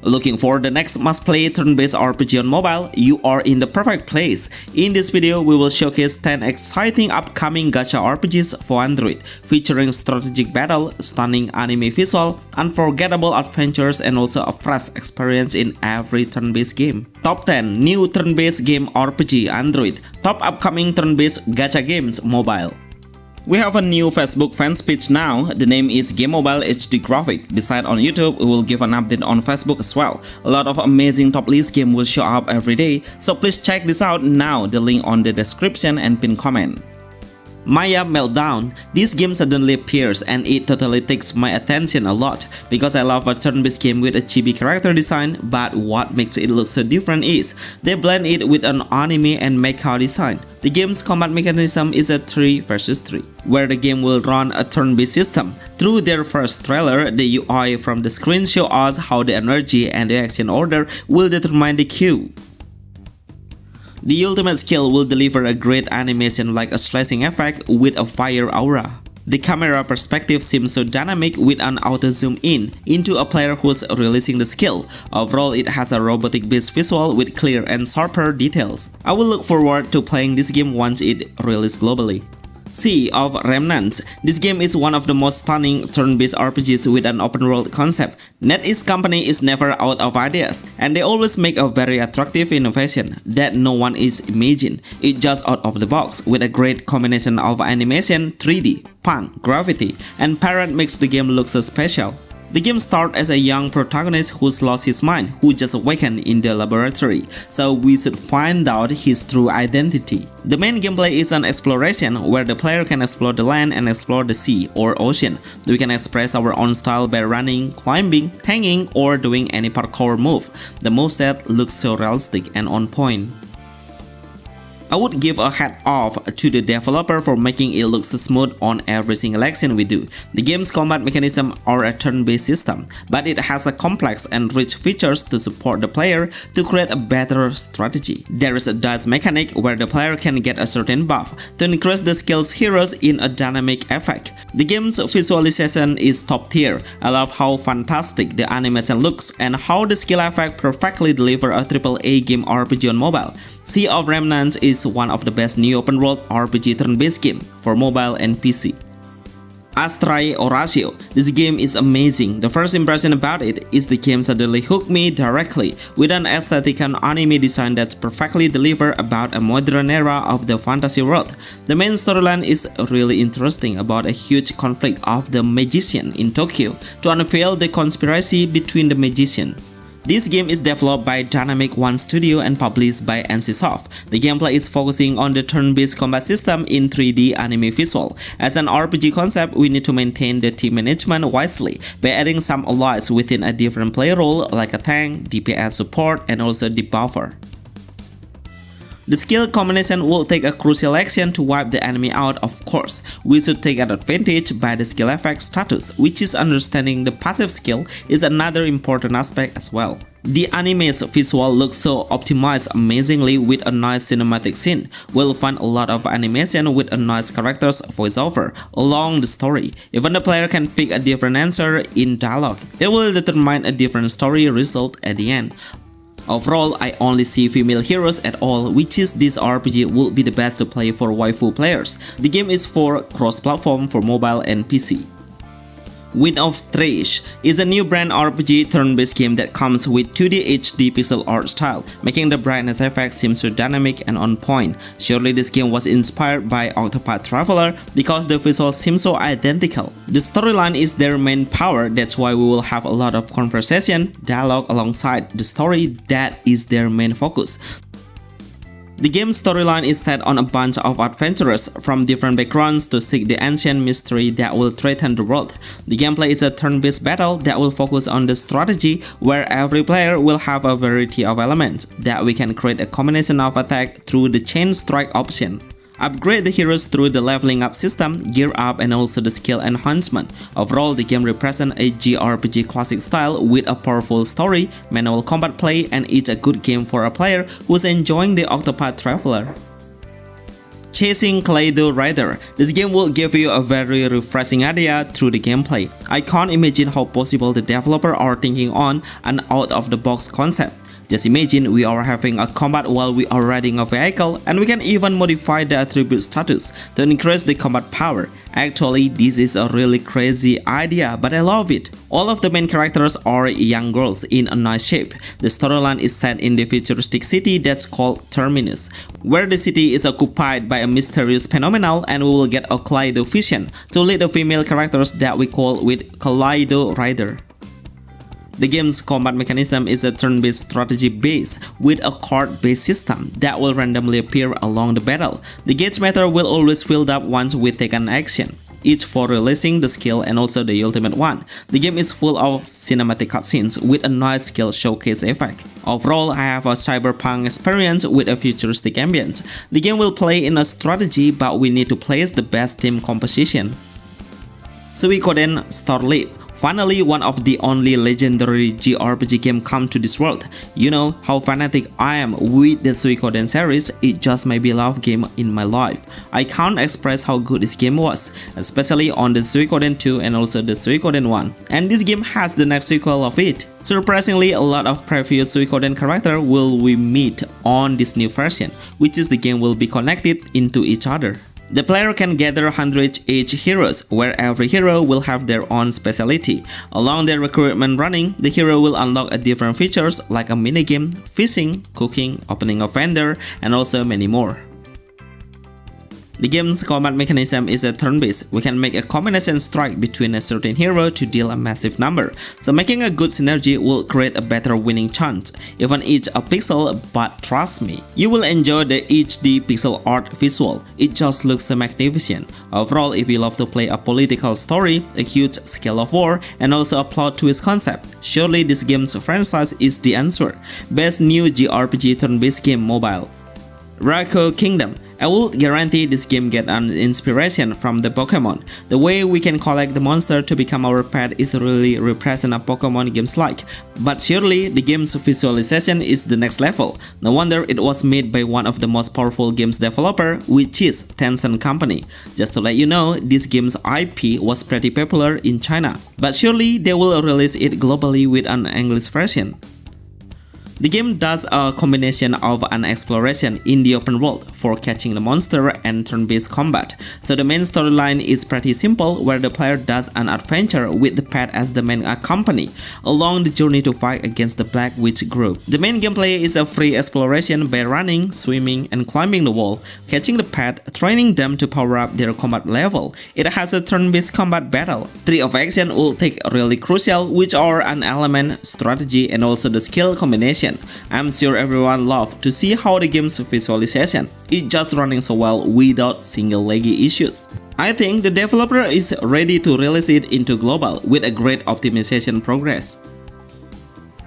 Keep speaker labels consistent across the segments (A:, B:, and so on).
A: Looking for the next must-play turn-based RPG on mobile? You are in the perfect place. In this video, we will showcase 10 exciting upcoming gacha RPGs for Android, featuring strategic battle, stunning anime visual, unforgettable adventures, and also a fresh experience in every turn-based game. Top 10 new turn-based game RPG Android. Top upcoming turn-based gacha games mobile. We have a new Facebook fans page now. The name is GameMobile HDgraphic. Besides on YouTube, we will give an update on Facebook as well. A lot of amazing top list games will show up every day, so please check this out now. The link on the description and pinned comment. Maia Meltdown. This game suddenly appears and it totally takes my attention a lot because I love a turn-based game with a chibi character design, but what makes it look so different is they blend it with an anime and mecha design. The game's combat mechanism is a 3 versus 3, where the game will run a turn-based system. Through their first trailer, the UI from the screen show us how the energy and the action order will determine the queue. The ultimate skill will deliver a great animation like a slashing effect with a fire aura. The camera perspective seems so dynamic with an auto zoom in into a player who's releasing the skill. Overall, it has a robotic-based visual with clear and sharper details. I will look forward to playing this game once it releases globally. Sea of Remnants. This game is one of the most stunning turn-based RPGs with an open-world concept. NetEase company is never out of ideas, and they always make a very attractive innovation that no one is imagined. It's just out of the box with a great combination of animation, 3D, punk, gravity, and parent makes the game look so special. The game starts as a young protagonist who's lost his mind, who just awakened in the laboratory, so we should find out his true identity. The main gameplay is an exploration where the player can explore the land and explore the sea or ocean. We can express our own style by running, climbing, hanging, or doing any parkour move. The moveset looks so realistic and on point. I would give a hat off to the developer for making it look so smooth on every single action we do. The game's combat mechanism are a turn-based system, but it has a complex and rich features to support the player to create a better strategy. There is a dice mechanic where the player can get a certain buff to increase the skills heroes in a dynamic effect. The game's visualization is top tier. I love how fantastic the animation looks and how the skill effect perfectly deliver a AAA game RPG on mobile. Sea of Remnants is one of the best new open-world RPG turn-based game for mobile and PC. Astra Orio. This game is amazing. The first impression about it is the game suddenly hooked me directly with an aesthetic and anime design that's perfectly delivered about a modern era of the fantasy world. The main storyline is really interesting about a huge conflict of the magician in Tokyo to unveil the conspiracy between the magicians. This game is developed by Dynamic One Studio and published by NCSoft. The gameplay is focusing on the turn-based combat system in 3D anime visual. As an RPG concept, we need to maintain the team management wisely by adding some allies within a different player role like a tank, DPS support, and also debuffer. The skill combination will take a crucial action to wipe the enemy out. Of course, we should take advantage by the skill effect status, which is understanding the passive skill is another important aspect as well. The anime's visual looks so optimized amazingly with a nice cinematic scene. We'll find a lot of animation with a nice character's voiceover along the story. Even the player can pick a different answer in dialogue. It will determine a different story result at the end. Overall, I only see female heroes at all, which is this RPG will be the best to play for waifu players. The game is for cross-platform for mobile and PC. Wind of Trash is a new brand RPG turn-based game that comes with 2D HD pixel art style, making the brightness effect seem so dynamic and on point. Surely this game was inspired by Octopath Traveler because the visuals seem so identical. The storyline is their main power, that's why we will have a lot of conversation, dialogue alongside the story that is their main focus. The game's storyline is set on a bunch of adventurers from different backgrounds to seek the ancient mystery that will threaten the world. The gameplay is a turn-based battle that will focus on the strategy, where every player will have a variety of elements that we can create a combination of attack through the chain strike option. Upgrade the heroes through the leveling up system, gear up, and also the skill enhancement. Overall, the game represents a JRPG classic style with a powerful story, manual combat play, and it's a good game for a player who's enjoying the Octopath Traveler. Chasing Kaleidorider. This game will give you a very refreshing idea through the gameplay. I can't imagine how possible the developer are thinking on an out-of-the-box concept. Just imagine we are having a combat while we are riding a vehicle, and we can even modify the attribute status to increase the combat power. Actually, this is a really crazy idea, but I love it. All of the main characters are young girls in a nice shape. The storyline is set in the futuristic city that's called Terminus, where the city is occupied by a mysterious phenomenon, and we will get a Kaleido vision to lead the female characters that we call with Kaleidorider. The game's combat mechanism is a turn-based strategy base with a card-based system that will randomly appear along the battle. The gauge meter will always fill up once we take an action, each for releasing the skill and also the ultimate one. The game is full of cinematic cutscenes with a nice skill showcase effect. Overall, I have a cyberpunk experience with a futuristic ambience. The game will play in a strategy, but we need to place the best team composition. Suikoden Star Leap. Finally, one of the only legendary JRPG game come to this world. You know how fanatic I am with the Suikoden series, it just my beloved game in my life. I can't express how good this game was, especially on the Suikoden 2 and also the Suikoden 1. And this game has the next sequel of it. Surprisingly, a lot of previous Suikoden characters will we meet on this new version, which is the game will be connected into each other. The player can gather 100 each heroes, where every hero will have their own specialty. Along their recruitment running, the hero will unlock different features like a minigame, fishing, cooking, opening a vendor, and also many more. The game's combat mechanism is a turn-based. We can make a combination strike between a certain hero to deal a massive number, so making a good synergy will create a better winning chance. Even each a pixel, but trust me, you will enjoy the HD pixel art visual. It just looks so magnificent. Overall, if you love to play a political story, a huge scale of war, and also a plot twist concept, surely this game's franchise is the answer. Best new JRPG turn-based game mobile. Raicho Kingdom. I will guarantee this game get an inspiration from the Pokemon. The way we can collect the monster to become our pet is really represent a Pokemon games like. But surely the game's visualization is the next level. No wonder it was made by one of the most powerful games developer, which is Tencent company. Just to let you know, this game's IP was pretty popular in China. But surely they will release it globally with an English version. The game does a combination of an exploration in the open world for catching the monster and turn-based combat. So the main storyline is pretty simple, where the player does an adventure with the pet as the main company along the journey to fight against the Black Witch group. The main gameplay is a free exploration by running, swimming, and climbing the wall, catching the pet, training them to power up their combat level. It has a turn-based combat battle. 3 of action will take really crucial, which are an element, strategy, and also the skill combination. I'm sure everyone loved to see how the game's visualization is just running so well without single laggy issues. I think the developer is ready to release it into global with a great optimization progress.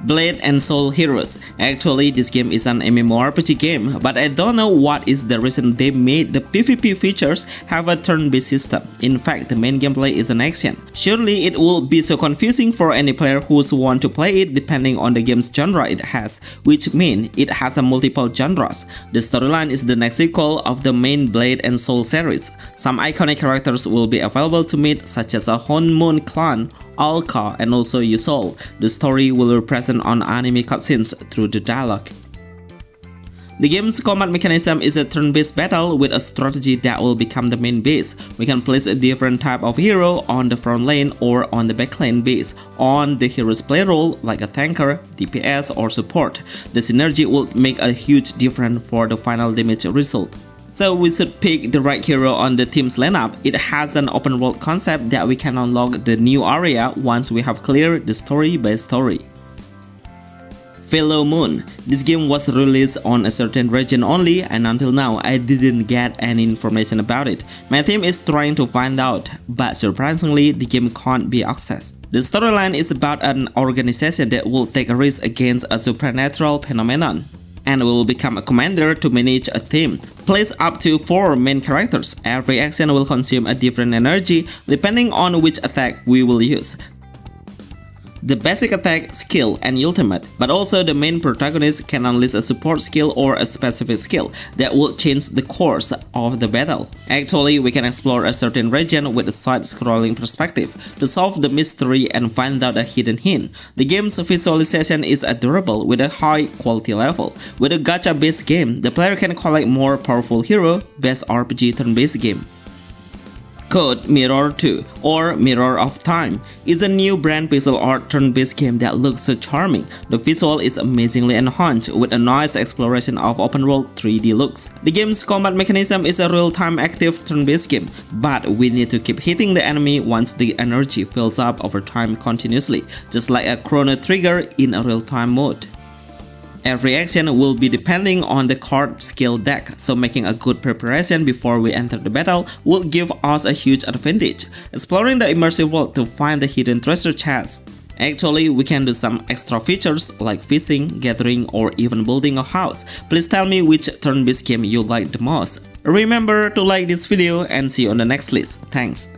A: Blade and Soul Heroes. Actually, this game is an MMORPG game, but I don't know what is the reason they made the PvP features have a turn-based system. In fact, the main gameplay is an action. Surely it will be so confusing for any player who's want to play it depending on the game's genre it has, which means it has a multiple genres. The storyline is the next sequel of the main Blade and Soul series. Some iconic characters will be available to meet, such as a Honmon clan, Alka, and also Yusol. The story will be present on anime cutscenes through the dialogue. The game's combat mechanism is a turn-based battle with a strategy that will become the main base. We can place a different type of hero on the front lane or on the back lane based on the hero's play role, like a tanker, DPS, or support. The synergy will make a huge difference for the final damage result. So we should pick the right hero on the team's lineup. It has an open world concept that we can unlock the new area once we have cleared the story by story. Fellow Moon. This game was released on a certain region only, and until now I didn't get any information about it. My team is trying to find out, but surprisingly the game can't be accessed. The storyline is about an organization that will take a risk against a supernatural phenomenon and will become a commander to manage a team. Plays up to 4 main characters. Every action will consume a different energy depending on which attack we will use. the basic attack, skill, and ultimate, but also the main protagonist can unleash a support skill or a specific skill that will change the course of the battle. Actually, we can explore a certain region with a side-scrolling perspective to solve the mystery and find out a hidden hint. The game's visualization is adorable with a high quality level. With a gacha-based game, the player can collect more powerful hero based RPG turn-based game. Code Mirror 2 or Mirror of Time is a new brand pixel art turn-based game that looks so charming. The visual is amazingly enhanced with a nice exploration of open-world 3D looks. The game's combat mechanism is a real-time active turn-based game, but we need to keep hitting the enemy once the energy fills up over time continuously, just like a chrono trigger in a real-time mode. Every action will be depending on the card skill deck, so making a good preparation before we enter the battle will give us a huge advantage, exploring the immersive world to find the hidden treasure chest. Actually, we can do some extra features like fishing, gathering, or even building a house. Please tell me which turn-based game you like the most. Remember to like this video and see you on the next list. Thanks.